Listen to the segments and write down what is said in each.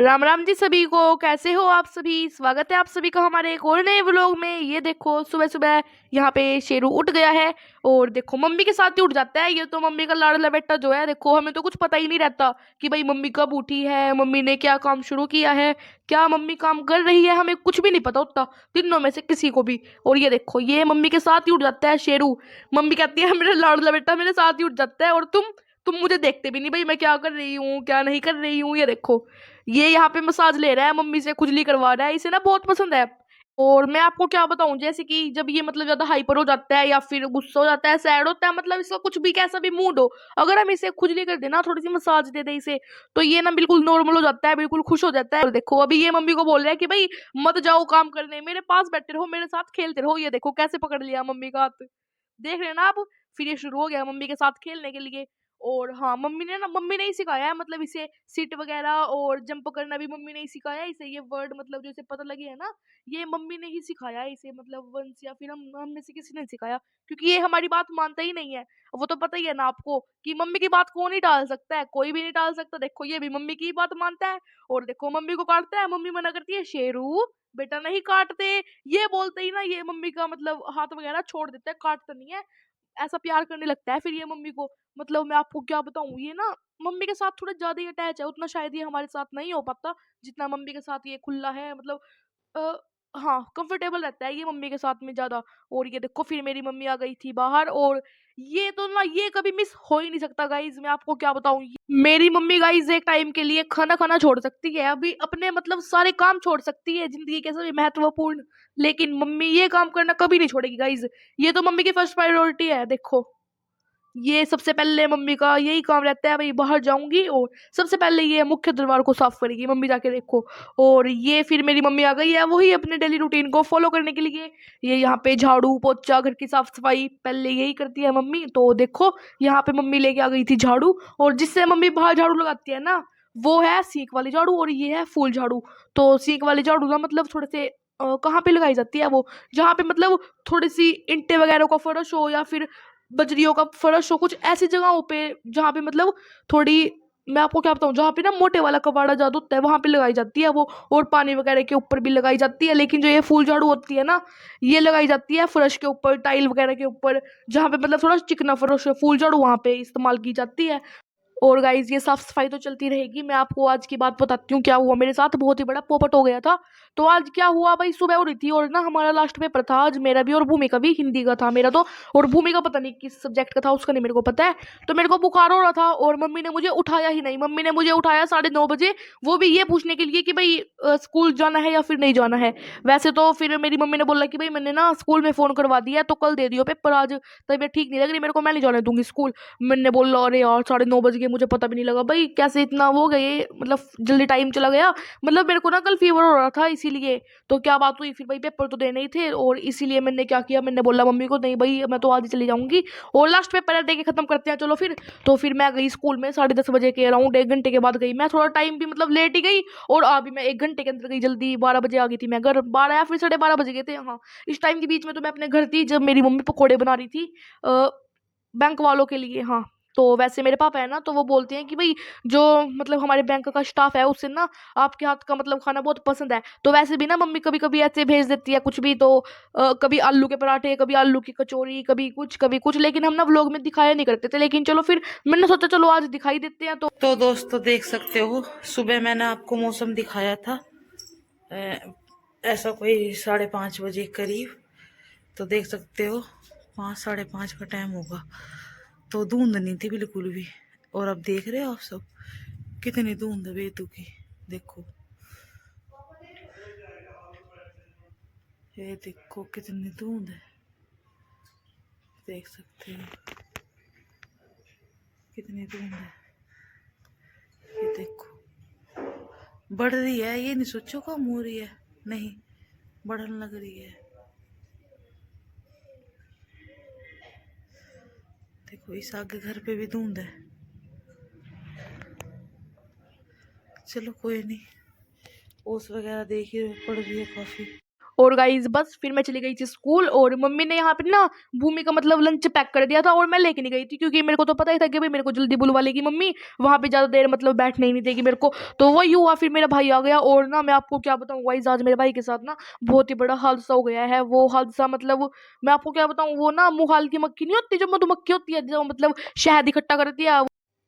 राम राम जी सभी को। कैसे हो आप सभी? स्वागत है आप सभी का हमारे एक और नए व्लॉग में। ये देखो सुबह सुबह यहाँ पे शेरू उठ गया है और देखो मम्मी के साथ ही उठ जाता है। ये तो मम्मी का लाडला बेटा जो है, देखो हमें तो कुछ पता ही नहीं रहता कि भाई मम्मी कब उठी है, मम्मी ने क्या काम शुरू किया है, क्या मम्मी काम कर रही है, हमें कुछ भी नहीं पता होता तीनों में से किसी को भी। और ये देखो ये मम्मी के साथ ही उठ जाता है शेरू। मम्मी कहती है मेरा लाडला बेटा मेरे साथ ही उठ जाता है और तुम मुझे देखते भी नहीं भाई मैं क्या कर रही हूँ क्या नहीं कर रही हूँ। ये देखो ये यहाँ पे मसाज ले रहा है, मम्मी से खुजली करवा रहा है, इसे ना बहुत पसंद है। और मैं आपको क्या बताऊं, जैसे कि जब ये मतलब ज्यादा हाइपर हो जाता है या फिर गुस्सा हो जाता है, सैड होता है, मतलब इसका कुछ भी कैसा भी मूड हो, अगर हम इसे खुजली कर देना, थोड़ी सी मसाज दे दे इसे, तो ये ना बिल्कुल नॉर्मल हो जाता है, बिल्कुल खुश हो जाता है। और देखो अभी ये मम्मी को बोल रहा है कि भाई मत जाओ काम करने, मेरे पास बैठे रहो, मेरे साथ खेलते रहो। ये देखो कैसे पकड़ लिया मम्मी का हाथ, देख रहे हैं ना आप। फिर ये शुरू हो गया मम्मी के साथ खेलने के लिए। और हाँ, मम्मी ने ही सिखाया है, मतलब इसे सिट वगैरह और जंप करना भी मम्मी ने ही सिखाया है इसे। ये वर्ड मतलब जो इसे पता लगे है ना, ये मम्मी ने ही सिखाया है इसे, मतलब वंस, या फिर हम में से किसी ने नहीं सिखाया, क्योंकि ये हमारी बात मानता ही नहीं है। वो तो पता ही है ना आपको कि मम्मी की बात कौन ही टाल सकता है, कोई भी नहीं टाल सकता। देखो ये भी मम्मी की ही बात मानता है और देखो मम्मी को काटता है, मम्मी मना करती है शेरू बेटा नहीं काटते। ये बोलते ही ना ये मम्मी का मतलब हाथ वगैरह छोड़ देता है, काटता नहीं है, ऐसा प्यार करने लगता है फिर ये मम्मी को। मतलब मैं आपको क्या बताऊं, ये ना मम्मी के साथ थोड़ा ज्यादा ही अटैच है, उतना शायद ये हमारे साथ नहीं हो पाता जितना मम्मी के साथ ये खुला है, मतलब अ, हाँ कंफर्टेबल रहता है ये मम्मी के साथ में ज्यादा। और ये देखो फिर मेरी मम्मी आ गई थी बाहर, और ये तो ना ये कभी मिस हो ही नहीं सकता गाइज। मैं आपको क्या बताऊं, मेरी मम्मी गाइज एक टाइम के लिए खाना खाना छोड़ सकती है, अभी अपने मतलब सारे काम छोड़ सकती है जिंदगी के सभी महत्वपूर्ण, लेकिन मम्मी ये काम करना कभी नहीं छोड़ेगी गाइज। ये तो मम्मी की फर्स्ट प्रायोरिटी है। देखो ये सबसे पहले मम्मी का यही काम रहता है, भाई बाहर जाऊंगी और सबसे पहले ये मुख्य दरबार को साफ करेगी मम्मी जाके, देखो। और ये फिर मेरी मम्मी आ गई है वही अपने डेली रूटीन को फॉलो करने के लिए। ये यहाँ पे झाड़ू पोछा घर की साफ सफाई पहले यही करती है मम्मी, तो देखो यहाँ पे मम्मी लेके आ गई थी झाड़ू, और जिससे मम्मी बाहर झाड़ू लगाती है ना, वो है सीख वाली झाड़ू और ये है फूल झाड़ू। तो सीख वाली झाड़ू ना मतलब थोड़े से कहाँ पे लगाई जाती है वो, जहाँ पे मतलब थोड़ी सी ईंटें वगैरह का फर्श हो या फिर बजरियों का फर्श हो, कुछ ऐसी जगहों पे जहाँ पे मतलब थोड़ी, मैं आपको क्या बताऊँ, जहाँ पे ना मोटे वाला कबाड़ा ज्यादा होता है वहां पे लगाई जाती है वो। और पानी वगैरह के ऊपर भी लगाई जाती है, लेकिन जो ये फूल झाड़ू होती है ना, ये लगाई जाती है फर्श के ऊपर, टाइल वगैरह के ऊपर, जहाँ पे मतलब थोड़ा चिकना फर्श है, फूल झाड़ू वहां पे इस्तेमाल की जाती है। और गाइज ये साफ सफाई तो चलती रहेगी। मैं आपको आज की बात बताती हूँ क्या हुआ मेरे साथ, बहुत ही बड़ा पोपट हो गया था। तो आज क्या हुआ भाई, सुबह हो रही थी और ना हमारा लास्ट पेपर था आज, मेरा भी और भूमि का भी, हिंदी का था मेरा तो, और भूमि का पता नहीं किस सब्जेक्ट का था उसका नहीं मेरे को पता है। तो मेरे को बुखार हो रहा था और मम्मी ने मुझे उठाया ही नहीं, मम्मी ने मुझे उठाया 9:30 बजे, वो भी ये पूछने के लिए कि भाई स्कूल जाना है या फिर नहीं जाना है। वैसे तो फिर मेरी मम्मी ने बोला कि भाई मैंने ना स्कूल में फोन करवा दिया है, तो कल दे दियो पेपर, आज तबीयत ठीक नहीं लग रही मेरे को, मैं नहीं जाने दूंगी स्कूल। मैंने बोला अरे यार 9:30 बज गए, मुझे पता भी नहीं लगा भाई कैसे इतना वो गए, मतलब जल्दी टाइम चला गया। मतलब मेरे को ना कल फीवर हो रहा था इसीलिए। तो क्या बात हुई फिर भाई, पेपर तो देने ही थे और इसीलिए मैंने क्या किया, मैंने बोला मम्मी को नहीं भाई मैं तो आज ही चली जाऊंगी और लास्ट पेपर है, दे के खत्म करते हैं चलो फिर। तो फिर मैं गई स्कूल में 10:30 बजे के अराउंड, 1 घंटे के बाद गई मैं, थोड़ा टाइम भी मतलब लेट ही गई। और आ भी मैं 1 घंटे के अंदर गई, जल्दी 12 बजे आ गई थी मैं घर, 12 या फिर 12:30 बज गए थे हाँ। इस टाइम के बीच में तो मैं अपने घर थी जब मेरी मम्मी पकोड़े बना रही थी बैंक वालों के लिए हाँ। तो वैसे मेरे पापा है ना, तो वो बोलते हैं कि भाई जो मतलब हमारे बैंक का स्टाफ है उससे ना आपके हाथ का मतलब खाना बहुत पसंद है। तो वैसे भी ना मम्मी कभी कभी ऐसे भेज देती है कुछ भी, तो कभी आलू के पराठे, कभी आलू की कचौरी, कभी कुछ, लेकिन हम ना व्लॉग में दिखाया नहीं करते थे, लेकिन चलो फिर मैंने सोचा चलो आज दिखाई देते हैं। तो दोस्तों देख सकते हो सुबह मैंने आपको मौसम दिखाया था, ऐसा कोई 5:30 बजे करीब, तो देख सकते हो 5, 5:30 का टाइम होगा, तो धुंध नहीं थी बिल्कुल भी। और अब देख रहे हो आप सब कितनी धुंध है बेतुकी, देखो ये देखो कितनी धुंध है, देख सकते हो कितनी धुंध है। ये देखो बढ़ रही है, ये नहीं सोचो कम हो रही है, नहीं बढ़ने लग रही है। देखो इस आगे घर पे भी धुंध है, चलो कोई नहीं, ओस वगैरह देखिए पड़ रही है काफी। और गाइज बस फिर मैं चली गई थी स्कूल, और मम्मी ने यहाँ पे ना भूमि का मतलब लंच पैक कर दिया था, और मैं लेके नहीं गई थी क्योंकि मेरे को तो पता ही था कि भाई मेरे को जल्दी बुलवा लेगी मम्मी, वहाँ पे ज़्यादा देर मतलब बैठने ही नहीं देगी मेरे को। तो वही हुआ, फिर मेरा भाई आ गया, और ना मैं आपको क्या बताऊँ गाइज, आज मेरे भाई के साथ ना बहुत ही बड़ा हादसा हो गया है। वो हादसा मतलब मैं आपको क्या बताऊँ, वो ना मुहाल की मक्खी नहीं होती, जो मधुमक्खी होती है जो मतलब शहद इकट्ठा करती है,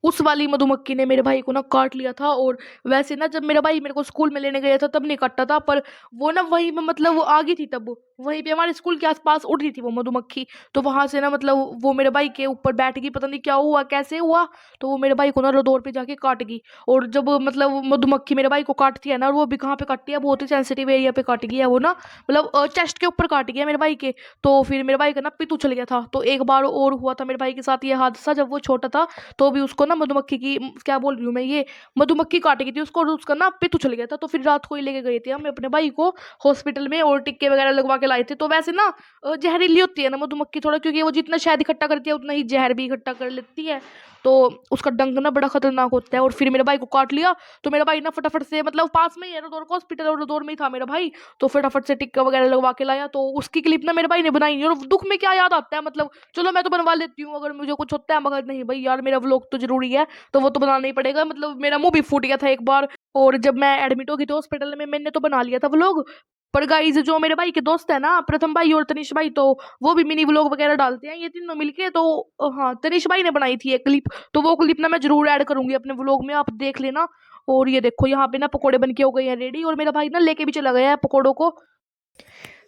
उस वाली मधुमक्खी ने मेरे भाई को ना काट लिया था। और वैसे ना जब मेरा भाई मेरे को स्कूल में लेने गया था तब नहीं काटा था, पर वो ना वहीं पे मतलब वो आ गई थी, तब वहीं पे हमारे स्कूल के आसपास उड़ रही थी वो मधुमक्खी। तो वहां से ना मतलब वो मेरे भाई के ऊपर बैठ गई, पता नहीं क्या हुआ कैसे हुआ, तो वो मेरे भाई को ना रदौर पे जाके काट गई। और जब मतलब वो मधुमक्खी मेरे भाई को काटती है ना, और वो भी कहाँ पे काटती है, बहुत ही सेंसिटिव एरिया पे काट गई है वो ना, मतलब चेस्ट के ऊपर काट गया मेरे भाई के। तो फिर मेरे भाई का ना पितू चल गया था। तो एक बार और हुआ था मेरे भाई के साथ ये हादसा, जब वो छोटा था, तो भी उसको ना मधुमक्खी की क्या बोल रही हूँ मैं, ये मधुमक्खी काट गई थी उसको, और उसका ना पितू चल गया था। तो फिर रात को ही लेके गए थे हम अपने भाई को हॉस्पिटल में, और टिक्के वगैरह लगवा के लाए थे। तो वैसे ना जहरीली होती है ना मधुमक्खी थोड़ा, क्योंकि वो जितना शहद इकट्ठा करती है उतना ही जहर भी इकट्ठा कर लेती है। तो उसका डंक ना बड़ा खतरनाक होता है। और फिर मेरे भाई को काट लिया, तो मेरा भाई ना फटाफट से, मतलब पास में ही है रदौर का हॉस्पिटल, और रदौर में ही था मेरा भाई, तो फटाफट से टिक्का वगैरह लगवा के लाया। तो उसकी क्लिप ना मेरे भाई ने बनाई नहीं, और दुख में क्या याद आता है, मतलब चलो मैं तो बनवा लेती हूँ अगर मुझे कुछ होता है, मगर नहीं भाई यार, मेरा व्लॉग तो जरूरी है, तो वो तो बनाना ही पड़ेगा। मतलब मेरा मुंह भी फूट गया था एक बार, और जब मैं एडमिट हो गई थी हॉस्पिटल में, मैंने तो बना लिया था व्लॉग। पर गाइज जो मेरे भाई के दोस्त है ना, प्रथम भाई और तनिष भाई, तो वो भी मिनी व्लॉग वगैरह डालते हैं ये तीनों मिलके। तो हाँ, तनिष भाई ने बनाई थी एक क्लिप, तो वो क्लिप ना मैं जरूर ऐड करूंगी अपने व्लॉग में, आप देख लेना। और ये देखो यहाँ पे ना पकोड़े बन के हो गए हैं रेडी, और मेरा भाई ना लेके भी चला गया है पकोड़ों को।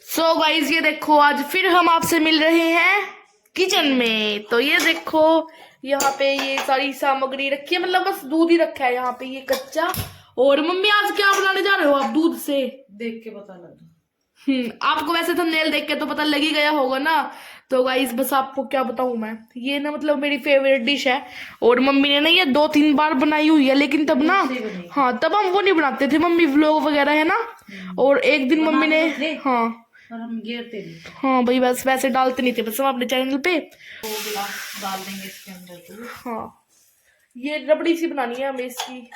सो गाइज ये देखो, आज फिर हम आपसे मिल रहे हैं किचन में। तो ये देखो यहाँ पे ये सारी सामग्री रखी है, मतलब बस दूध ही रखा है यहाँ पे ये कच्चा। और मम्मी आज क्या बनाने जा रहे हो आप दूध से? देख के पता लगा। आपको वैसे थंबनेल देख के तो पता लग ही गया होगा ना। तो गाइस बस आपको क्या बताऊं मैं, ये ना मतलब मेरी फेवरेट डिश है, और मम्मी ने ना ये 2-3 बार बनाई हुई है, लेकिन तब ना, हाँ तब हम वो नहीं बनाते थे, मम्मी व्लॉग वगैरह है ना। और एक दिन मम्मी ने, हाँ और हम गिरते नहीं, हाँ भाई बस वैसे डालते नहीं थे, बस हम अपने चैनल पे। 2 गिलास डाल देंगे इसके अंदर दूध। हाँ ये रबड़ी सी बनानी है हमें इसकी।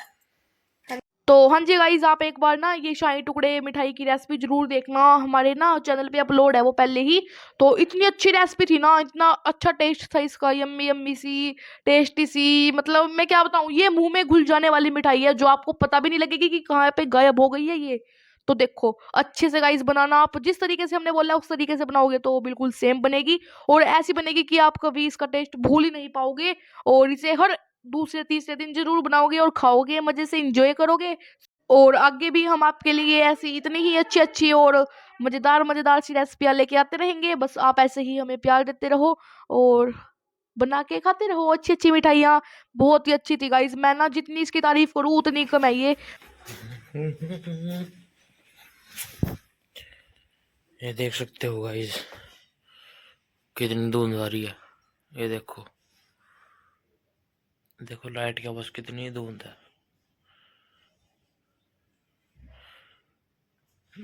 तो हाँ जी गाइज, आप एक बार ना ये शाही टुकड़े मिठाई की रेसिपी जरूर देखना, हमारे ना चैनल पे अपलोड है वो पहले ही। तो इतनी अच्छी रेसिपी थी ना, इतना अच्छा टेस्ट था इसका, यम्मी यम्मी सी, टेस्टी सी, मतलब मैं क्या बताऊँ, ये मुंह में घुल जाने वाली मिठाई है, जो आपको पता भी नहीं लगेगी कि कहाँ पे गायब हो गई है ये। तो देखो अच्छे से गाइस बनाना, आप जिस तरीके से हमने बोला उस तरीके से बनाओगे तो बिल्कुल सेम बनेगी, और ऐसी बनेगी कि आप कभी इसका टेस्ट भूल ही नहीं पाओगे। और इसे हर दूसरे तीसरे दिन जरूर बनाओगे और खाओगे, मजे से इंजॉय करोगे। और आगे भी हम आपके लिए ऐसी इतनी ही अच्छी अच्छी और मजेदार मजेदार सी रेसिपियां लेके आते रहेंगे, बस आप ऐसे ही हमें प्यार देते रहो और बना के खाते रहो अच्छी अच्छी मिठाइयाँ। बहुत ही अच्छी थी गाइस, मैं ना जितनी इसकी तारीफ करूँ उतनी कम है ये। ये देख सकते हो गाइस कितनी धुंध आ रही है। ये देखो देखो लाइट के बस कितनी धुंध है।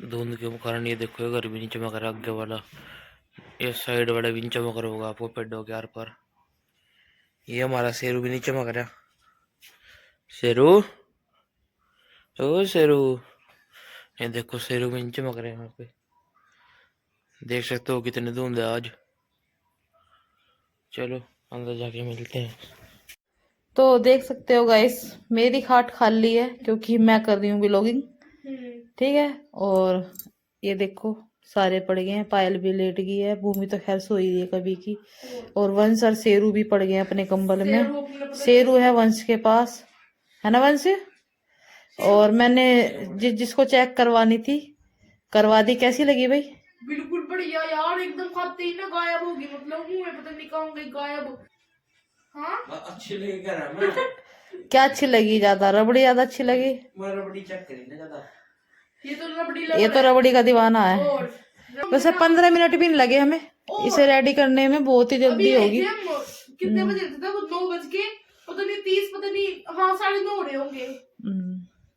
धुंध के कारण ये देखो ये घर भी नहीं चमक रहा, आगे वाला ये साइड वाला भी नहीं चमक रहा होगा आपको पेड़ों के आर पर। ये हमारा शेरू भी नहीं चमक रहा। शेरू, ओ शेरू, ये देखो शेरू भी नहीं चमक रहे यहाँ पे। देख सकते हो कितनी धुंध है आज। चलो अंदर जाके मिलते हैं। तो देख सकते हो गाइस, मेरी खाट खाली है क्योंकि मैं कर रही हूँ व्लॉगिंग, ठीक है। और ये देखो सारे पड़ गए हैं, पायल भी लेट गई है, भूमि तो खैर सोई रही है कभी की, और वंश और शेरू भी पड़ गए हैं अपने कंबल में। शेरू है वंश के पास, है ना वंश। और मैंने जिसको चेक करवानी थी करवा दी। कैसी लगी भाई? बिल्कुल बढ़िया यार, एकदम खाते ही ना गायब होगी, मतलब मुंह में पता नहीं कहाँ गई गायब। हाँ अच्छी लगी क्या मैं? क्या अच्छी लगी? ज्यादा रबड़ी ज्यादा अच्छी लगी? मैं रबड़ी चेक करी ना ज्यादा। ये तो रबड़ी का दीवाना है। वैसे 15 मिनट भी नहीं लगे हमें इसे रेडी करने में, बहुत ही जल्दी होगी। कितने बजे थे? वो 9 बज के पता नहीं 30, पता नहीं, हाँ 9:30 हो रहे होंगे।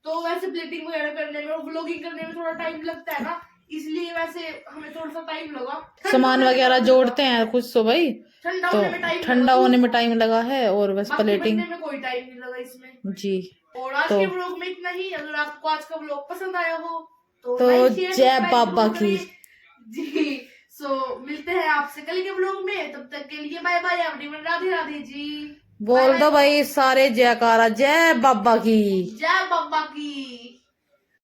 तो वैसे प्लेटिंग वगैरह करने में और व्लॉगिंग करने में थोड़ा टाइम लगता है ना, इसलिए वैसे हमें थोड़ा सा टाइम लगा। सामान वगैरह जोड़ते हैं कुछ तो भाई, तो ठंडा होने में टाइम लगा है, और बस प्लेटिंग में कोई टाइम नहीं लगा इसमें जी। और आज के व्लॉग में इतना ही। अगर आपको आज का व्लॉग पसंद आया हो तो जय बाबा की। जी। सो मिलते हैं आपसे कल के ब्लॉग में, तब तक के लिए bye bye everyone, Radhe Radhe ji. बोल दो भाई सारे जयकारा, जय बाबा की। जय बाबा की।